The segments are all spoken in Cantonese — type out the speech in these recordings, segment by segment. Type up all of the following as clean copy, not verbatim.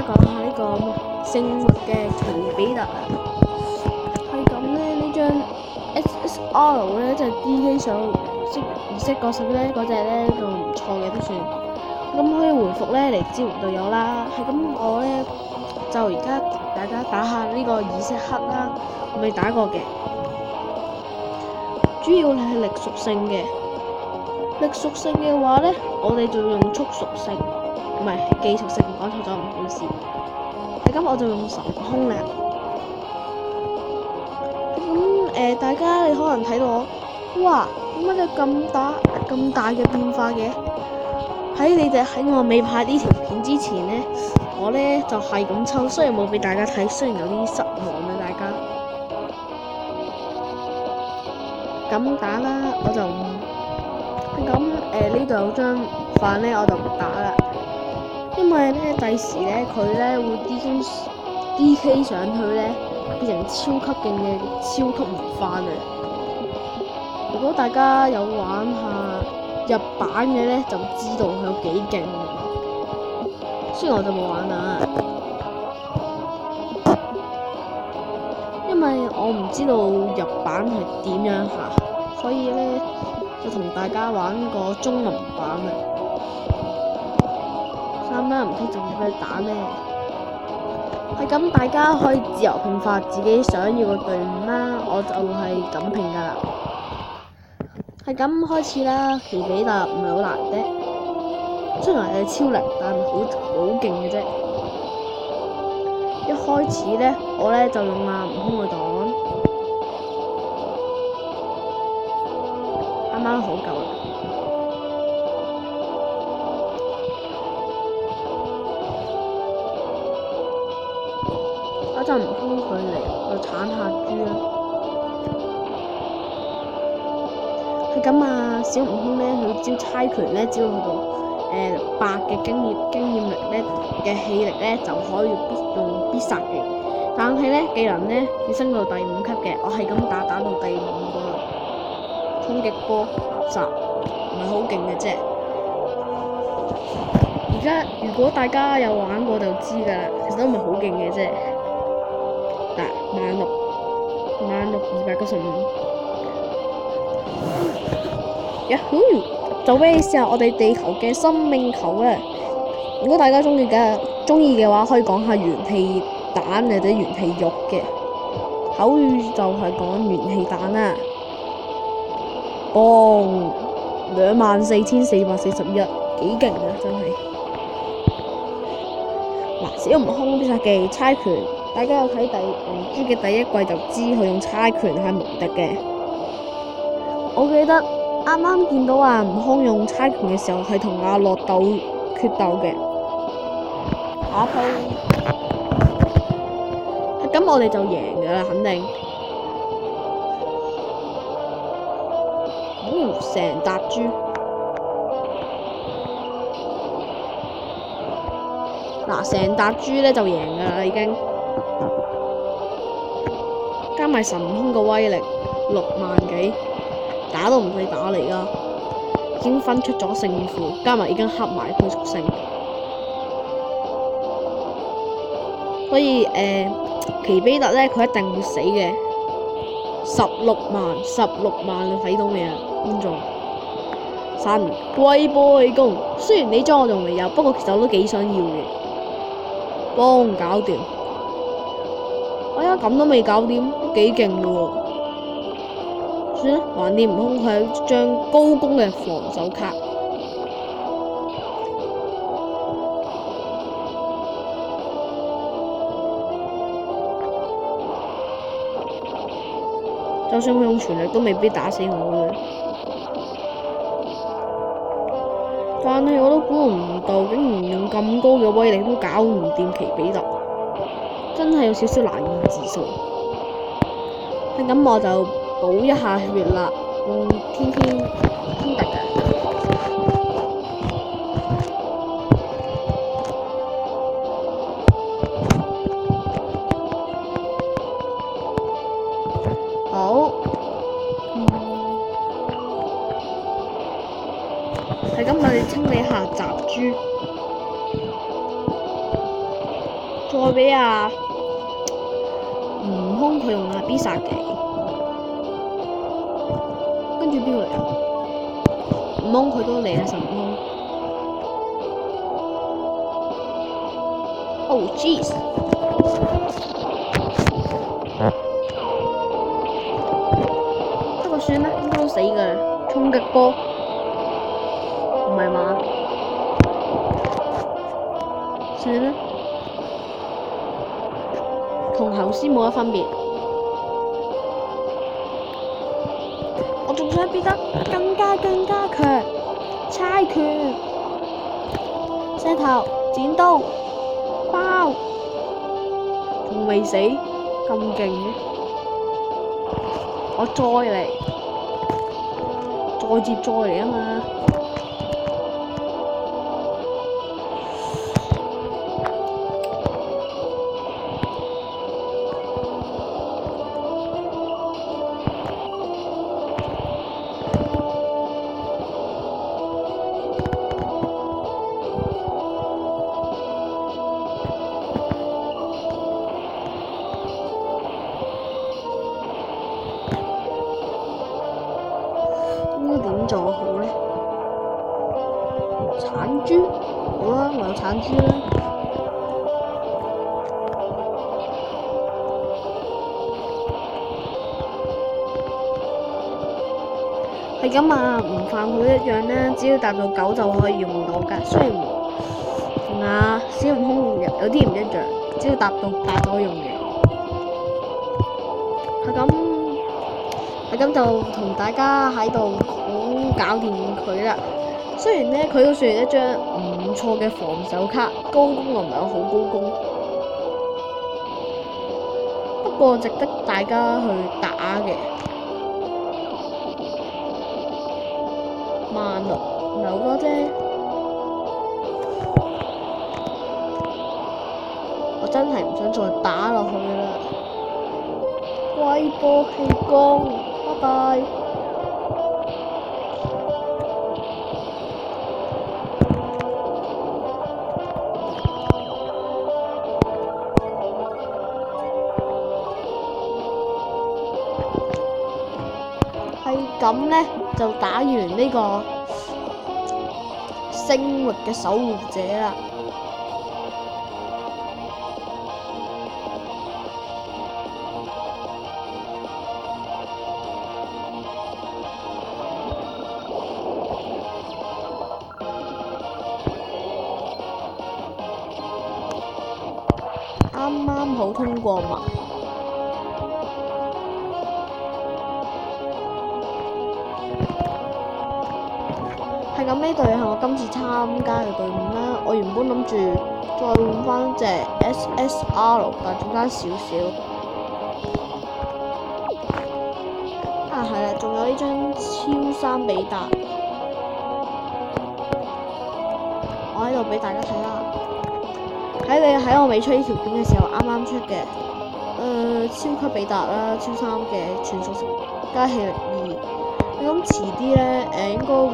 講下呢個聖域嘅奇比特啊。係咁咧，呢張 SSR 咧就係 DK 上儀式角色咧嗰隻咧就唔錯嘅都算。咁可以回復咧嚟支援隊友啦。係咁，我咧就而家同大家打下呢個儀式黑啦，我未打過嘅。主要係力屬性嘅。力屬性嘅話咧，我哋就用速屬性，唔係技屬性，講錯咗，唔好意思。係咁，我就用神空啦。咁大家你可能睇到我，哇，點解你咁大嘅變化嘅？喺我未拍呢條片之前咧，我咧就係咁抽，雖然冇俾大家睇，雖然有啲失望啊，大家。咁打啦，我就咁呢度有張飯咧，我就唔打啦，因為咧第時咧佢咧會 DK 上去咧，變成超級勁嘅超級唔翻啊！如果大家有玩下日版嘅咧，就知道佢有幾勁。雖然我就冇玩啊，因為我唔知道日版係點樣下，所以咧就同大家玩個中文版啊。3蚊唔識仲要去打咩？係咁，大家可以自由拼發自己想要嘅隊伍啦。我就係咁拼噶啦。係咁開始啦，奇比特唔係好難啫，雖然係超力，但係好勁嘅啫。一開始咧，我咧就用悟空去擋，啱啱好夠啦。嗰陣悟空佢嚟，就鏟下豬啦。係咁啊，小悟空咧，佢招猜拳咧，只要去到8嘅經驗力咧嘅氣力咧，就可以用必殺技。但係咧技能咧要升到第5級嘅，我係咁打到第5個啦。衝擊波垃圾，唔係好勁嘅啫。而家如果大家有玩過就知㗎啦，其實都唔係好勁嘅啫。嗱，16295。呀呼！就俾你試下我哋地球嘅生命球啊！如果大家中意嘅話，可以講下元氣蛋或者元氣肉嘅口語就係講元氣蛋啦。24441，幾勁啊！真係。嗱，小悟空必殺技猜拳，大家有睇龍珠嘅第1季就知佢用猜拳係無敵嘅。我記得啱啱見到悟空用猜拳嘅時候係同阿樂決鬥嘅。下鋪，咁我哋就贏㗎啦，肯定。成笪豬。嗱，成笪豬咧就贏㗎啦，已經。加埋神空嘅威力6萬幾，打都唔使打嚟啦，已經分出咗勝負，加埋已經黑埋佢屬性。所以奇比特咧佢一定會死嘅。16萬你睇到未啊，觀眾？神龜波氣功，雖然呢張我仲未有，不過其實我都幾想要嘅。幫搞掂，哎呀咁都未搞掂，都幾勁嘅喎。算啦，橫掂悟空佢係張高攻嘅防守卡。就算佢用全力都未必打死我嘅，但係我都估唔到，竟然用咁高嘅威力都搞唔掂奇比特，真係有少少難以置信。咁我就補一下血啦，用天敵嘅。好，係咁，我哋清理下雜豬。再俾悟空佢用必殺技，跟住邊個嚟啊？悟空佢都嚟啦，神悟空。Oh jeez！ 不過算啦，應該都死㗎啦。衝擊波，唔係嘛？算啦，同頭先冇乜分別。我仲想變得更加強，猜拳、石頭、剪刀、包，仲未死，咁勁嘅，我再嚟，再接再嚟啊嘛！點做好呢？橙豬好啦，我有橙豬啦。係咁啊，唔犯佢一樣呢，只要達到9就可以用到㗎。雖然同小悟空有啲唔一樣，只要達到8就可以用嘅。係咁就同大家喺度搞掂佢啦。雖然呢，佢都算係一張唔錯嘅防守卡，高攻又唔係好高攻，不過值得大家去打嘅。萬六唔係好多啫，我真係唔想再打落去啦。龜波氣功，拜拜。係咁呢，就打完呢個星域嘅守護者啦。啱啱好通過嘛。係咁，呢隊係我今次參加嘅隊伍啦。我原本諗住再換翻隻 SSR， 但仲差少少。係啦，仲有呢張超三比達，我喺度俾大家睇啦。喺我未出呢條片嘅時候，啱啱出嘅，超級比達啦，超三嘅全屬性加氣力2。咁遲啲咧，應該會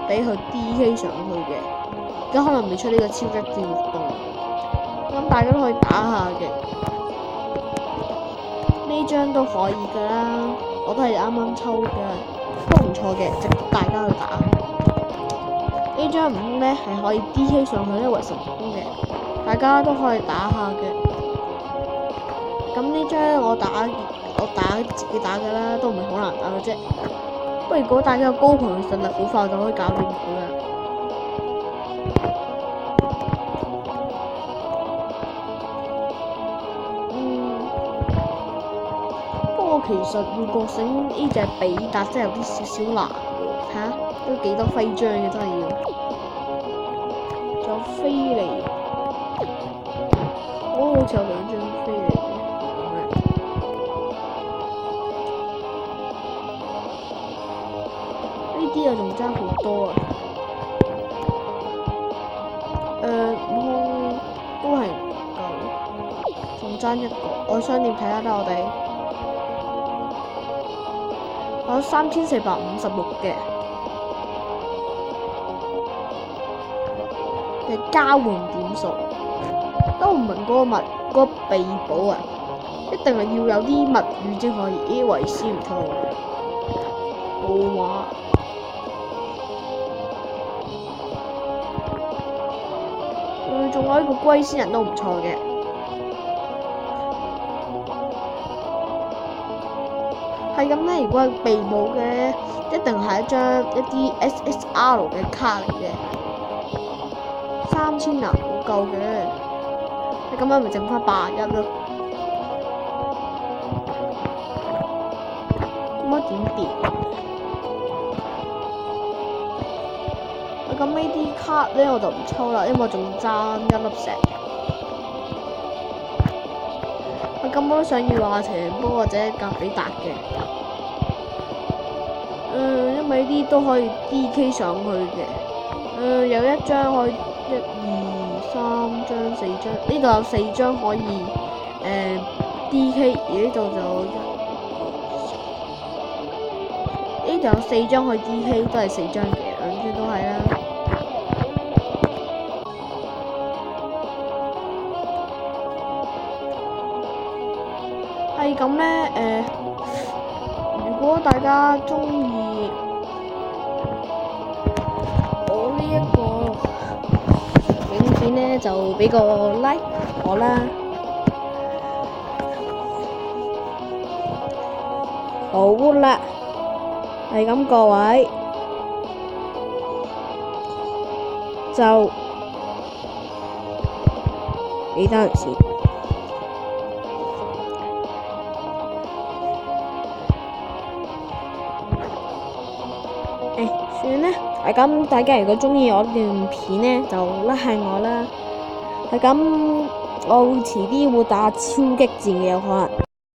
俾佢 DK 上去嘅，而家可能未出呢個超級戰活動，咁大家都可以打下嘅。呢張都可以噶啦，我都係啱啱抽嘅，都唔錯嘅，值得大家去打。呢張悟空咧係可以 DK 上去咧為神功嘅，大家都可以打下嘅。咁呢張我自己打嘅啦，都唔係好難打嘅啫。不過如果大家有高強嘅實力，好快就可以搞掂佢啦。不過其實要覺醒呢隻比達真係有啲少少難喎，嚇都幾多徽章嘅真係要。仲有飛利，好似有2張飛利。呢啲啊仲爭好多啊！悟空都係唔夠，仲爭一個。我商店睇下啦，我有3456嘅交換點數，都唔明嗰個物個秘寶啊，一定係要有啲物語先可以。咦，維斯唔錯喎，好話。仲有呢個龜仙人都唔錯嘅。係咁咧，如果係秘寶嘅，一定係一啲 SSR 嘅卡嚟嘅，3000啊，好夠嘅。你咁樣咪剩翻81咯。咁樣點跌？咁呢啲卡咧我就唔抽啦，因為我仲爭1粒石。咁我都想要下斜波或者格比達嘅，因為呢啲都可以 DK 上去嘅。有一張可以1、2、3張、4張，呢度有4張可以DK， 而呢度就呢度有4張可以 DK， 都係4張嘅，兩張都係啦。係咁咧，如果大家中意我呢一個影片咧，就俾個 like 我啦。好啦，係咁各位，就幾多陣時？算啦，係咁，大家如果中意我段片呢，就like下我啦。係咁，我會遲啲會打超激戰嘅，有可能。